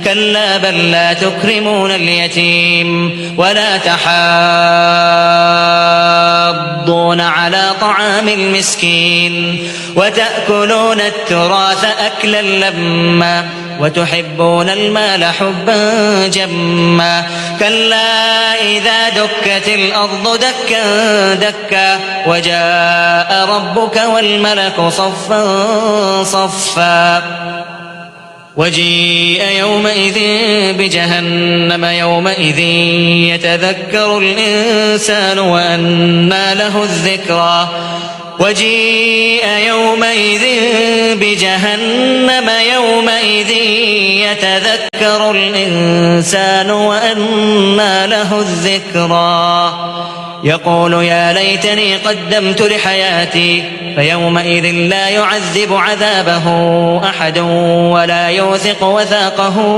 كلا بل لا تكرمون اليتيم ولا تحاضون على طعام المسكين وتأكلون التراث أكلا لما وتحبون المال حبا جما كلا إذا دكت الأرض دكا دكا وجاء ربك والملك صفا صفا وجيء يومئذ بجهنم يومئذ يتذكر الإنسان وأنى له الذكرى وجيء يومئذ بجهنم يومئذ يتذكر الإنسان وأنى له الذكرى يقول يا ليتني قدمت لحياتي فيومئذ لا يعذب عذابه أحد ولا يوثق وثاقه